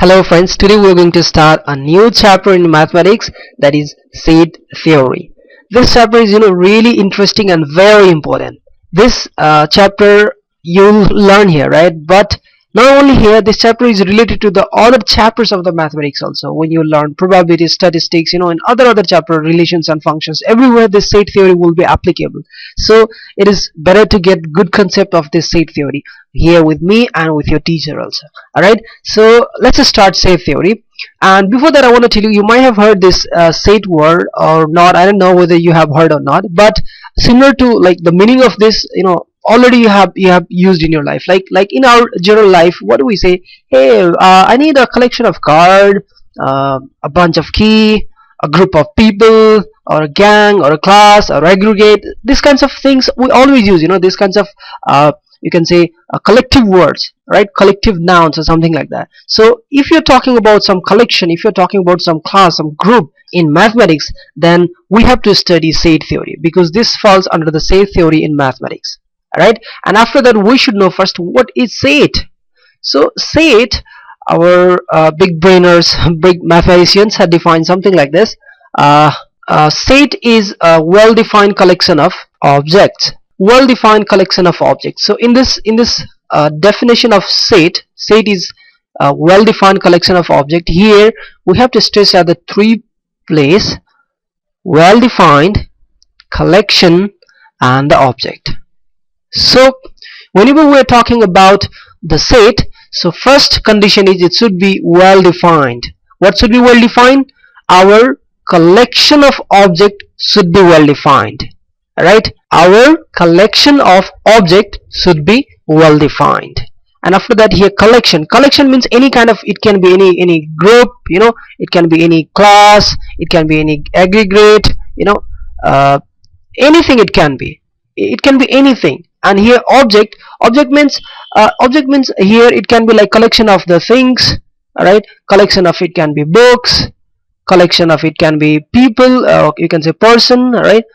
Hello friends, today we are going to start a new chapter in mathematics, that is set theory. This chapter is really interesting and very important. This chapter you'll learn here, right? But not only here, this chapter is related to the other chapters of the mathematics also. When you learn probability, statistics, in other chapter, relations and functions, everywhere this set theory will be applicable. So it is better to get good concept of this set theory here with me and with your teacher also. Alright, so let's just start set theory. And before that, I want to tell you, you might have heard this set word or not. I don't know whether you have heard or not, but similar to like the meaning of this, already you have used in your life. Like in our general life, what do we say? Hey, I need a collection of card, a bunch of key, a group of people, or a gang, or a class, or aggregate. These kinds of things we always use. These kinds of you can say collective words, right? Collective nouns or something like that. So if you're talking about some collection, if you're talking about some class, some group in mathematics, then we have to study set theory, because this falls under the set theory in mathematics. Alright, and after that we should know first what is set. So set, our big brainers, big mathematicians had defined something like this. Set is a well-defined collection of objects. Well-defined collection of objects. So in this definition of set is a well-defined collection of objects. Here we have to stress at the three place: well-defined, collection, and the object. So whenever we are talking about the set, so first condition is it should be well defined. What should be well defined? Our collection of object should be well defined. Alright, our collection of object should be well defined. And after that, here collection means any kind of, it can be any group, it can be any class, it can be any aggregate, anything. It can be anything. And here object means here it can be like collection of the things. Alright, collection of it can be books, collection of it can be people, you can say person. Alright,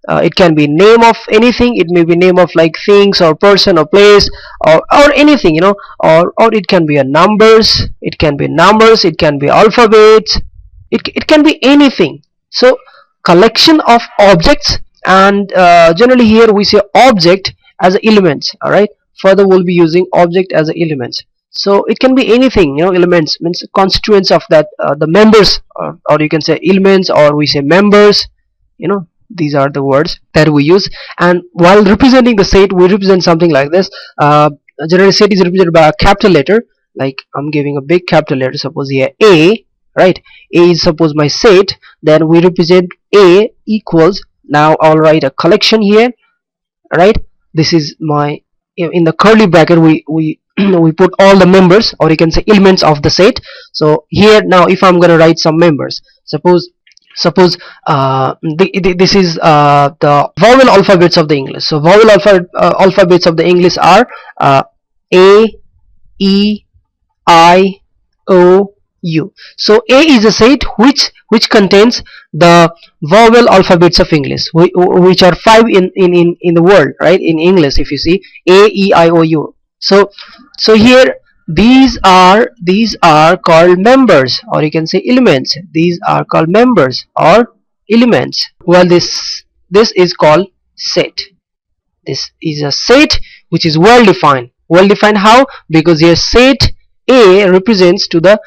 it can be name of anything. It may be name of like things or person or place or anything, or it can be a numbers, it can be alphabets, it can be anything. So collection of objects, and generally here we say object as elements. Alright, further we'll be using object as elements. So it can be anything, elements means constituents of that, the members, or you can say elements, or we say members. These are the words that we use. And while representing the set, we represent something like this. Generally set is represented by a capital letter, like I'm giving a big capital letter, suppose here A, right? A is suppose my set, then we represent A equals, now I'll write a collection here. Right, this is my, in the curly bracket we we put all the members, or you can say elements of the set. So here now if I'm gonna write some members, suppose this is the vowel alphabets of the English. So vowel alphabets of the English are A, E, I, O, U. So A is a set which contains the vowel alphabets of English, which are 5 in the world, right? In English, if you see A, E, I, O, U. So here these are called members, or you can say elements. These are called members or elements. Well, this is called set. This is a set which is well defined. Well defined how? Because here set A represents to the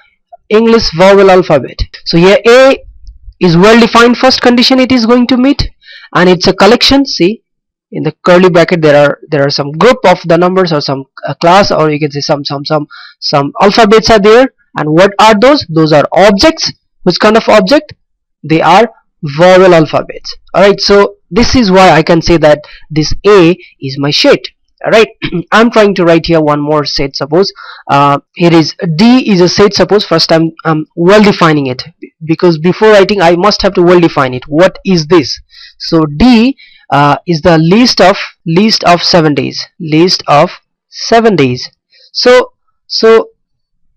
English vowel alphabet. So here A is well defined, first condition it is going to meet, and it's a collection. See, in the curly bracket there are some group of the numbers, or some class, or you can say some alphabets are there. And what are those? Those are objects. Which kind of object? They are vowel alphabets. Alright, so this is why I can say that this A is my set. Alright, I'm trying to write here one more set. Suppose here is D is a set. Suppose first I'm well defining it, because before writing I must have to well define it. What is this? So D is the list of 7 days. List of 7 days. So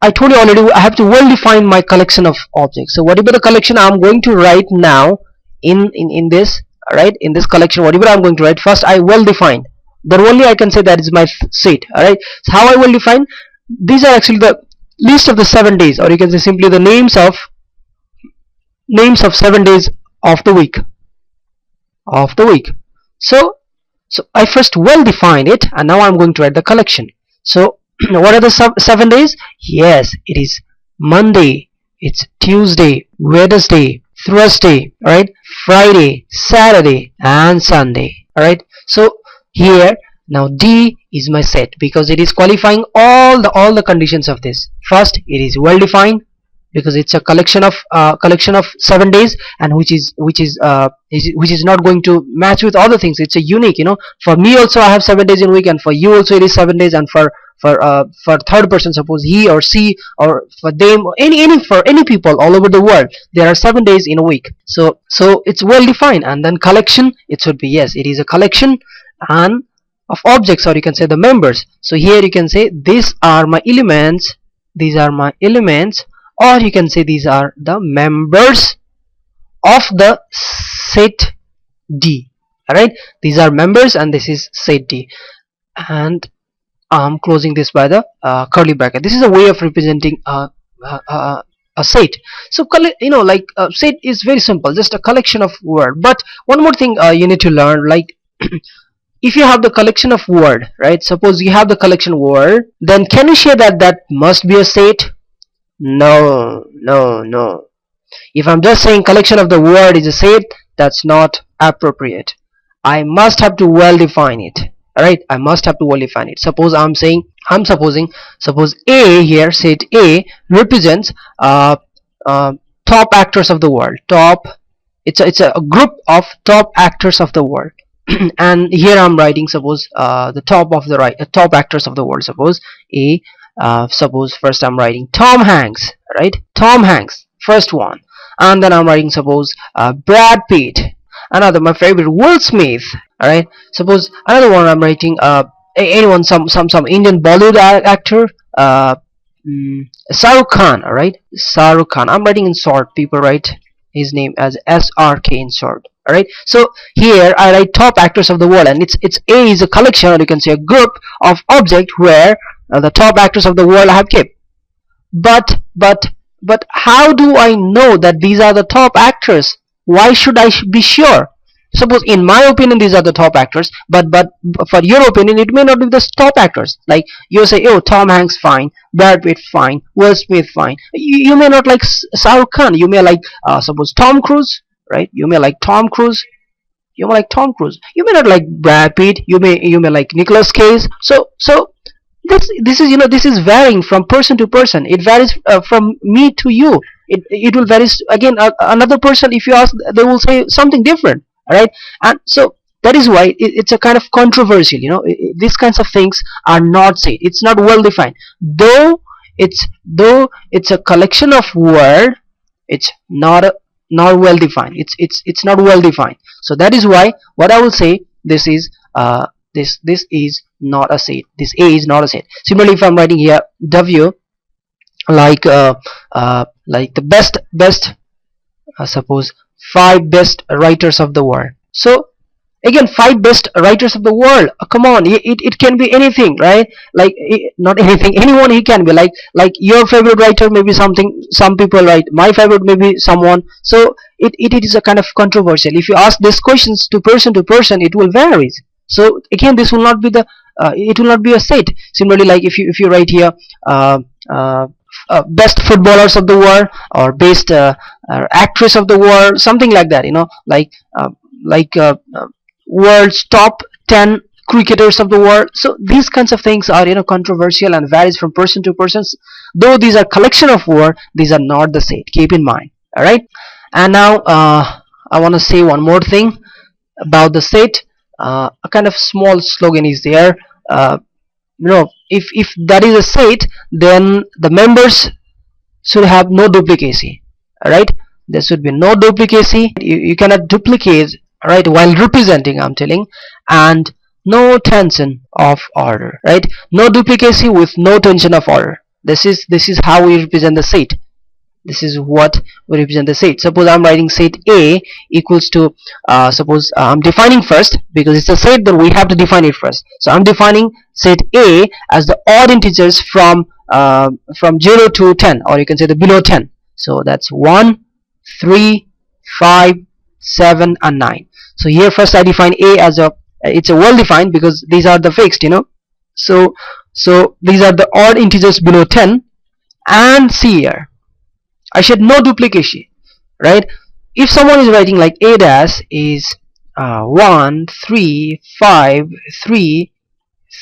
I told you already, I have to well define my collection of objects. So whatever the collection I'm going to write now in this, alright, in this collection, whatever I'm going to write, first I well define. Then only I can say that is my set. Alright, so how I will define? These are actually the list of the 7 days, or you can say simply the names of 7 days of the week. So I first well defined it, and now I'm going to write the collection. So what are the 7 days? Yes, it is Monday, it's Tuesday, Wednesday, Thursday, alright, Friday, Saturday, and Sunday. Alright, so here now D is my set because it is qualifying all the conditions of this. First, it is well defined because it's a collection of 7 days, and which is not going to match with other things. It's a unique, for me also I have 7 days in a week, and for you also it is 7 days, and for third person, suppose he or she, or for them, for any people all over the world, there are 7 days in a week. So it's well defined. And then collection, it should be, yes, it is a collection and of objects, or you can say the members. So here you can say these are my elements, or you can say these are the members of the set D. Alright, these are members and this is set D, and I'm closing this by the curly bracket. This is a way of representing a set. So set is very simple, just a collection of word. But one more thing you need to learn, like if you have the collection of word, right, suppose you have the collection word, then can you say that must be a set? No. If I'm just saying collection of the word is a set, that's not appropriate. I must have to well define it. Alright, I must have to well define it. Suppose suppose A here, set A represents top actors of the world. It's a group of top actors of the world. And here I'm writing, suppose the top actors of the world. Suppose A. Suppose first I'm writing Tom Hanks, right? Tom Hanks, first one, and then I'm writing, suppose Brad Pitt, another, my favorite, Will Smith. Alright, suppose another one I'm writing anyone, some Indian Bollywood actor, Shah Rukh Khan. Alright, Shah Rukh Khan. I'm writing in short, people write his name as SRK in short. Alright, so here I write top actors of the world, and it's A is a collection, or you can say a group of object where the top actors of the world I have kept. But how do I know that these are the top actors? Why should I be sure? Suppose in my opinion these are the top actors, but for your opinion it may not be the top actors. Like you say, oh, Tom Hanks fine, Brad Pitt fine, Will Smith fine. You may not like Shah Rukh Khan. You may like suppose Tom Cruise, right? You may like Tom Cruise. You may not like Brad Pitt. You may like Nicolas Cage. So this is varying from person to person. It varies from me to you. It will vary again. Another person, if you ask, they will say something different. Alright, and so that is why it's a kind of controversial. These kinds of things are not said. It's not well defined. Though it's a collection of word, it's not well defined. It's not well defined. So that is why what I will say, this is this is not a set. This A is not a set. Similarly, if I'm writing here W, like the best suppose 5 best writers of the world. So again, 5 best writers of the world. Come on, it can be anything, right? Like not anything, anyone he can be. Like your favorite writer may be something. Some people write. My favorite may be someone. So it is a kind of controversial. If you ask these questions to person, it will vary. So again, this will not be the it will not be a set. Similarly, like if you write here best footballers of the world, or best actress of the world, something like that, like world's top 10 cricketers of the world. So these kinds of things are controversial and varies from person to person. Though these are collection of word, these are not the set. Keep in mind. Alright, and now I want to say one more thing about the set. A kind of small slogan is there. If that is a set, then the members should have no duplicacy. Alright, there should be no duplicacy. You cannot duplicate, right, while representing, I'm telling. And no tension of order, right? No duplicacy with no tension of order. This is how we represent the set. This is what we represent the set. Suppose I'm writing set A equals to suppose I'm defining first, because it's a set, then we have to define it first. So I'm defining set A as the odd integers from from 0 to 10, or you can say the below 10. So that's 1, 3, 5, 7 and 9. So here first I define a as a, it's a well defined because these are the fixed, so these are the odd integers below 10. And see here, I said no duplication, right? If someone is writing like a dash is 1, 3, 5, 3,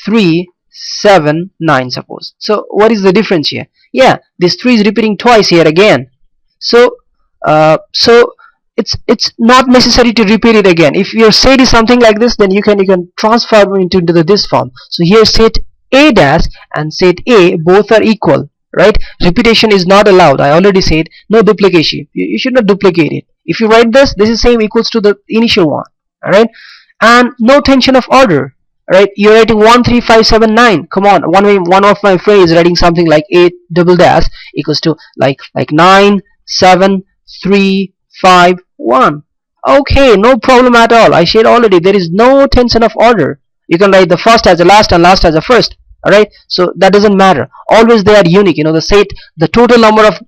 3, 7, 9, suppose. So what is the difference here? Yeah, this 3 is repeating twice here again. So it's not necessary to repeat it again. If your set is something like this, then you can transform it into this form. So here set a dash and set a both are equal, right? Repetition is not allowed. I already said no duplication. You should not duplicate it. If you write this is same equals to the initial one, alright? And no tension of order, right? You're writing 1, 3, 5, 7, 9. Come on, one of my friend is writing something like 8 double dash equals to like 9, 7, 3, 5, 1. Okay, no problem at all. I said already there is no tension of order. You can write the first as the last and last as the first. Alright, so that doesn't matter. Always they are unique. The set, the total number of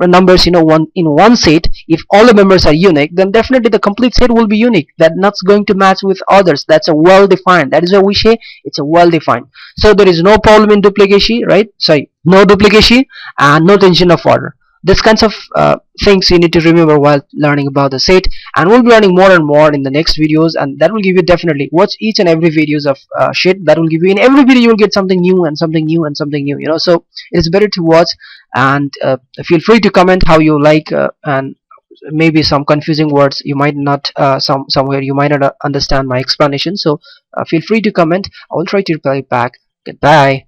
numbers, one in one set. If all the members are unique, then definitely the complete set will be unique. That's not going to match with others. That's a well defined. That is why we say it's a well defined. So there is no problem in duplication, right? Sorry, no duplication and no tension of order. This kinds of things you need to remember while learning about the set, and we'll be learning more and more in the next videos, and that will give you, definitely watch each and every videos of shit. That will give you, in every video you will get something new and something new and something new, so it's better to watch. And feel free to comment how you like, and maybe some confusing words you might not, somewhere you might not understand my explanation. So feel free to comment. I will try to reply back. Goodbye.